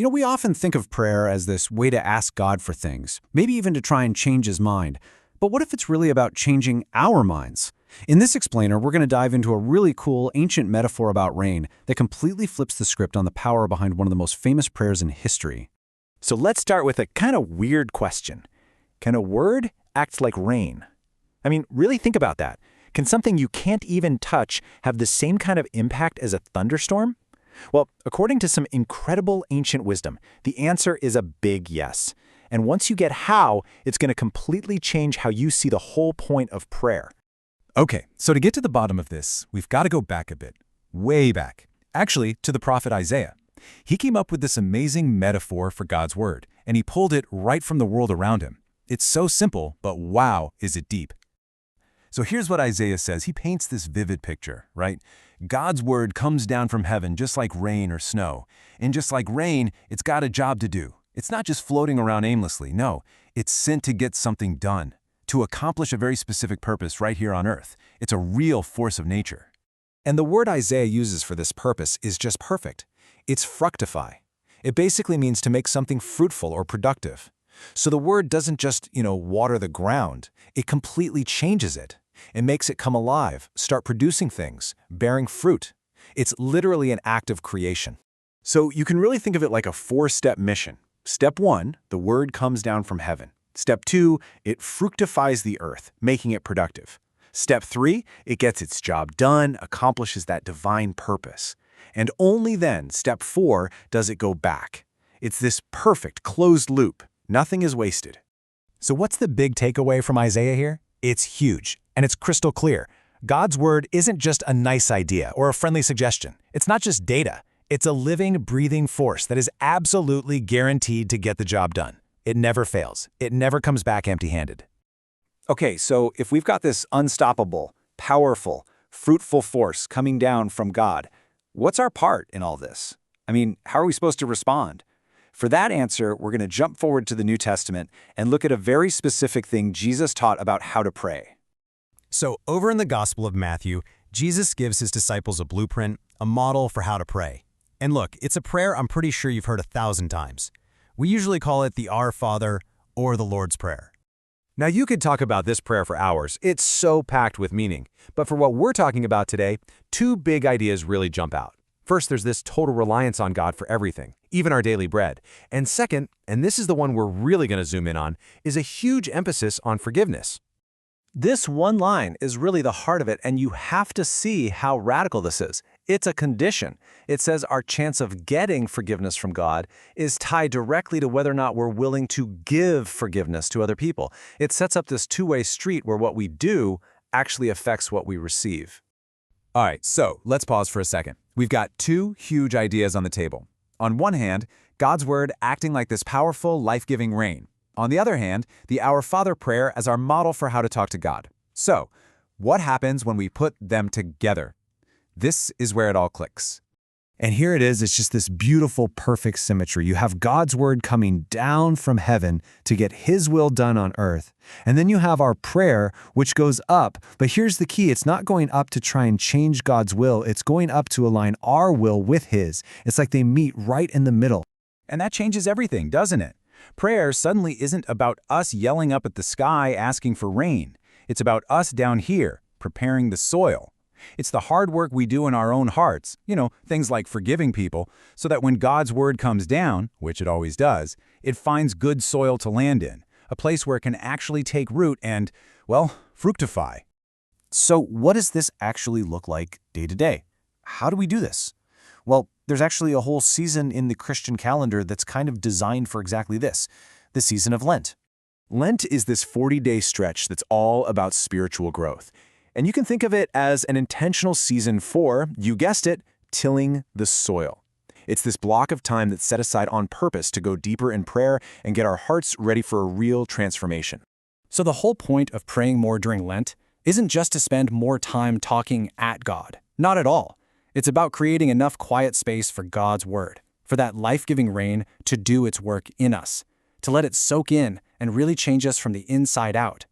We often think of prayer as this way to ask God for things, maybe even to try and change his mind. But what if it's really about changing our minds? In this explainer, we're going to dive into a really cool ancient metaphor about rain that completely flips the script on the power behind one of the most famous prayers in history. So let's start with a kind of weird question. Can a word act like rain? I mean, really think about that. Can something you can't even touch have the same kind of impact as a thunderstorm? Well, according to some incredible ancient wisdom, the answer is a big yes. And once you get how, it's going to completely change how you see the whole point of prayer. Okay, so to get to the bottom of this, we've got to go back a bit. Way back. Actually, to the prophet Isaiah. He came up with this amazing metaphor for God's word, and he pulled it right from the world around him. It's so simple, but wow, is it deep. So here's what Isaiah says. He paints this vivid picture, right? God's word comes down from heaven just like rain or snow. And just like rain, it's got a job to do. It's not just floating around aimlessly. No, it's sent to get something done, to accomplish a very specific purpose right here on earth. It's a real force of nature. And the word Isaiah uses for this purpose is just perfect. It's fructify. It basically means to make something fruitful or productive. So the word doesn't just, water the ground. It completely changes it. It makes it come alive, start producing things, bearing fruit. It's literally an act of creation. So you can really think of it like a 4-step mission. Step 1, the word comes down from heaven. Step 2, it fructifies the earth, making it productive. Step 3, it gets its job done, accomplishes that divine purpose. And only then, step 4, does it go back. It's this perfect closed loop. Nothing is wasted. So what's the big takeaway from Isaiah here? It's huge, and it's crystal clear. God's word isn't just a nice idea or a friendly suggestion. It's not just data. It's a living, breathing force that is absolutely guaranteed to get the job done. It never fails. It never comes back empty-handed. Okay, so if we've got this unstoppable, powerful, fruitful force coming down from God, what's our part in all this? I mean, how are we supposed to respond? For that answer, we're going to jump forward to the New Testament and look at a very specific thing Jesus taught about how to pray. So over in the Gospel of Matthew, Jesus gives his disciples a blueprint, a model for how to pray. And look, it's a prayer I'm pretty sure you've heard 1,000 times. We usually call it the Our Father or the Lord's Prayer. Now you could talk about this prayer for hours. It's so packed with meaning. But for what we're talking about today, 2 big ideas really jump out. First, there's this total reliance on God for everything, even our daily bread. And second, and this is the one we're really going to zoom in on, is a huge emphasis on forgiveness. This one line is really the heart of it, and you have to see how radical this is. It's a condition. It says our chance of getting forgiveness from God is tied directly to whether or not we're willing to give forgiveness to other people. It sets up this two-way street where what we do actually affects what we receive. All right, so let's pause for a second. We've got 2 huge ideas on the table. On one hand, God's word acting like this powerful, life-giving rain. On the other hand, the Our Father prayer as our model for how to talk to God. So, what happens when we put them together? This is where it all clicks. And here it is, it's just this beautiful, perfect symmetry. You have God's word coming down from heaven to get his will done on earth. And then you have our prayer, which goes up. But here's the key, it's not going up to try and change God's will. It's going up to align our will with his. It's like they meet right in the middle. And that changes everything, doesn't it? Prayer suddenly isn't about us yelling up at the sky asking for rain. It's about us down here, preparing the soil. It's the hard work we do in our own hearts, things like forgiving people, so that when God's word comes down, which it always does, it finds good soil to land in, a place where it can actually take root and, fructify. So what does this actually look like day to day? How do we do this? Well, there's actually a whole season in the Christian calendar that's kind of designed for exactly this, the season of Lent. Lent is this 40-day stretch that's all about spiritual growth. And you can think of it as an intentional season for, you guessed it, tilling the soil. It's this block of time that's set aside on purpose to go deeper in prayer and get our hearts ready for a real transformation. So the whole point of praying more during Lent isn't just to spend more time talking at God. Not at all. It's about creating enough quiet space for God's word, for that life-giving rain to do its work in us, to let it soak in and really change us from the inside out.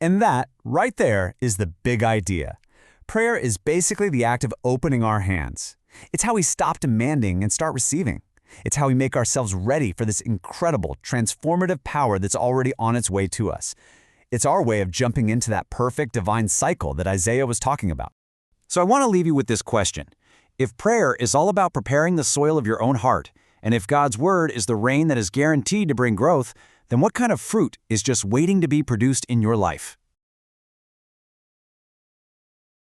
And that, right there, is the big idea. Prayer is basically the act of opening our hands. It's how we stop demanding and start receiving. It's how we make ourselves ready for this incredible, transformative power that's already on its way to us. It's our way of jumping into that perfect divine cycle that Isaiah was talking about. So I want to leave you with this question. If prayer is all about preparing the soil of your own heart, and if God's word is the rain that is guaranteed to bring growth, then what kind of fruit is just waiting to be produced in your life?